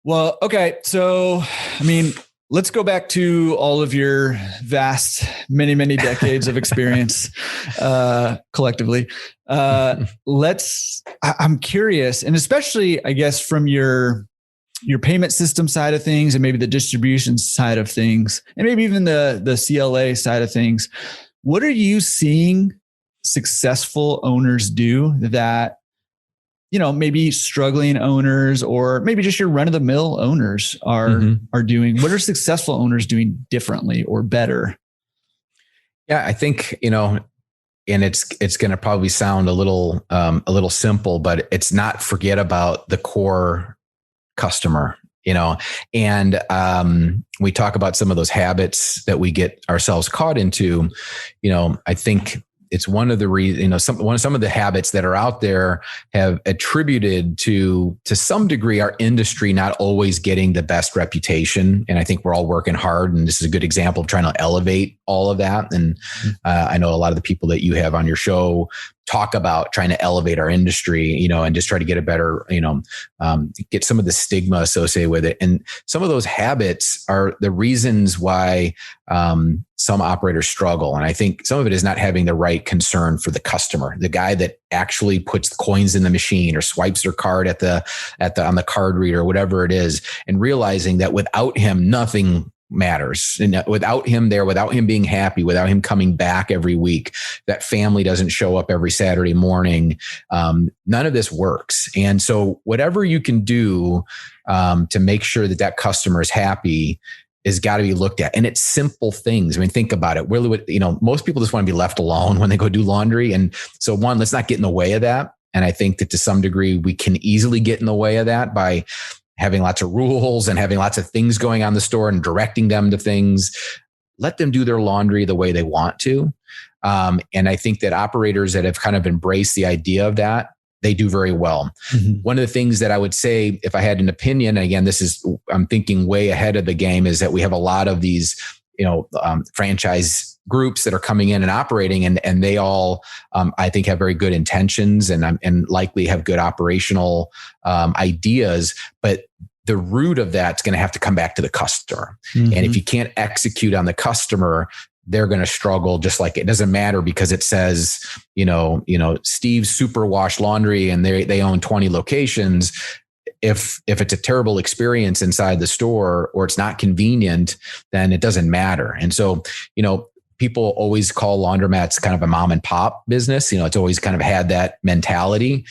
Well, okay. So, I mean, let's go back to all of your vast, many, many decades of experience collectively. I'm curious, and especially, I guess, from your payment system side of things and maybe the distribution side of things, and maybe even the CLA side of things, what are you seeing successful owners do that, maybe struggling owners or maybe just your run of the mill owners are doing? What are successful owners doing differently or better? Yeah, I think, and it's going to probably sound a little simple, but it's not forget about the core customer, and we talk about some of those habits that we get ourselves caught into. I think it's one of the reasons, some of the habits that are out there have attributed to some degree our industry not always getting the best reputation. And I think we're all working hard. And this is a good example of trying to elevate all of that. And I know a lot of the people that you have on your show talk about trying to elevate our industry, and just try to get a better, get some of the stigma associated with it. And some of those habits are the reasons why some operators struggle. And I think some of it is not having the right concern for the customer, the guy that actually puts the coins in the machine or swipes their card on the card reader, whatever it is, and realizing that without him, nothing matters. And without him there, without him being happy, without him coming back every week, that family doesn't show up every Saturday morning. None of this works. And so whatever you can do to make sure that customer is happy has got to be looked at. And it's simple things. I mean, think about it. Really, most people just want to be left alone when they go do laundry. And so let's not get in the way of that. And I think that to some degree, we can easily get in the way of that by having lots of rules and having lots of things going on in the store and directing them to things. Let them do their laundry the way they want to. And I think that operators that have kind of embraced the idea of that, they do very well. Mm-hmm. One of the things that I would say, if I had an opinion, and again, I'm thinking way ahead of the game, is that we have a lot of these, franchise groups that are coming in and operating, and they all, I think, have very good intentions and likely have good operational ideas, but the root of that's going to have to come back to the customer. Mm-hmm. And if you can't execute on the customer, they're going to struggle. Just like it doesn't matter because it says, Steve's Superwash Laundry and they own 20 locations. If it's a terrible experience inside the store or it's not convenient, then it doesn't matter. And so, people always call laundromats kind of a mom and pop business. It's always kind of had that mentality.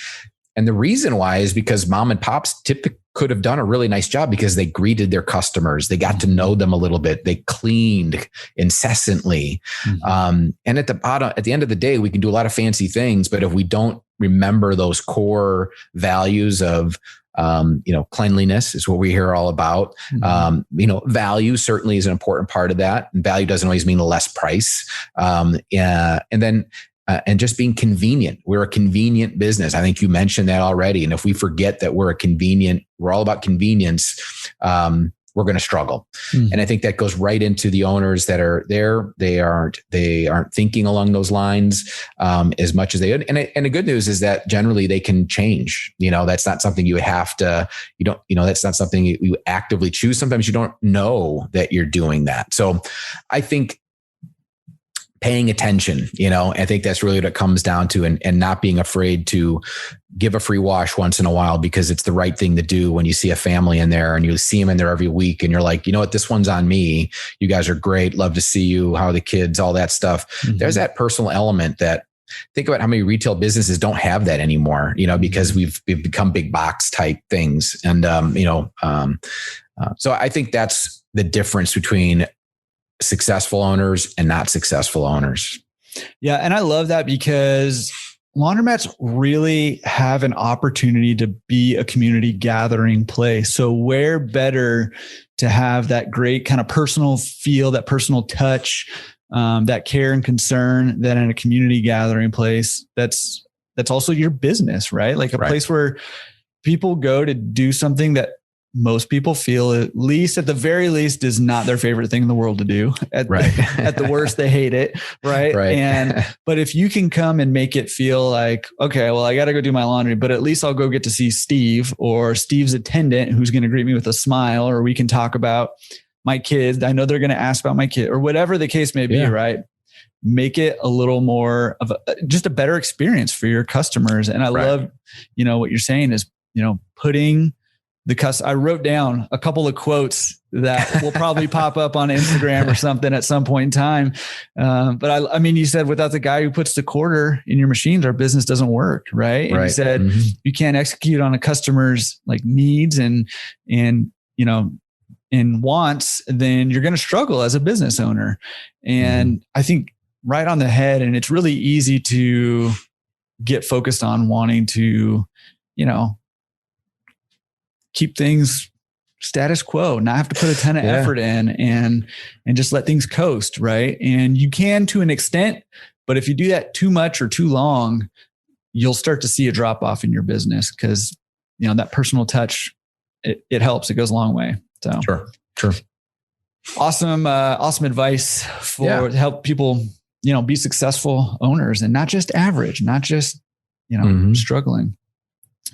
And the reason why is because mom and pops typically could have done a really nice job because they greeted their customers. They got to know them a little bit. They cleaned incessantly. Mm-hmm. And at the end of the day, we can do a lot of fancy things, but if we don't remember those core values of, cleanliness is what we hear all about. Mm-hmm. Value certainly is an important part of that. And value doesn't always mean less price. And just being convenient. We're a convenient business. I think you mentioned that already. And if we forget that we're all about convenience, we're going to struggle. Mm-hmm. And I think that goes right into the owners that are there. They aren't thinking along those lines as much as they would. And the good news is that generally they can change. That's not something you have to, that's not something you actively choose. Sometimes you don't know that you're doing that. So I think paying attention, I think that's really what it comes down to, and not being afraid to give a free wash once in a while because it's the right thing to do when you see a family in there and you see them in there every week and you're like, what, this one's on me. You guys are great. Love to see you. How are the kids? All that stuff. Mm-hmm. There's that personal element that think about how many retail businesses don't have that anymore, because we've become big box type things. And, so I think that's the difference between successful owners and not successful owners. Yeah. And I love that because laundromats really have an opportunity to be a community gathering place. So where better to have that great kind of personal feel, that personal touch, that care and concern than in a community gathering place. That's also your business, right? Like a place where people go to do something that most people feel, at least at the very least, is not their favorite thing in the world to do. At the worst, they hate it. Right. But if you can come and make it feel like, okay, well, I got to go do my laundry, but at least I'll go get to see Steve or Steve's attendant who's going to greet me with a smile, or we can talk about my kids. I know they're going to ask about my kid, or whatever the case may be. Right. Make it a little more of just a better experience for your customers. And I love, what you're saying is, putting I wrote down a couple of quotes that will probably pop up on Instagram or something at some point in time. But I mean, you said without the guy who puts the quarter in your machines, our business doesn't work. Right. And you said you can't execute on a customer's like needs and wants, then you're going to struggle as a business owner. And I think right on the head. And it's really easy to get focused on wanting to, keep things status quo, not have to put a ton of effort in and just let things coast. Right. And you can to an extent, but if you do that too much or too long, you'll start to see a drop off in your business because, that personal touch, it helps. It goes a long way. So Sure. Awesome. Awesome advice to help people, be successful owners and not just average, not just, struggling.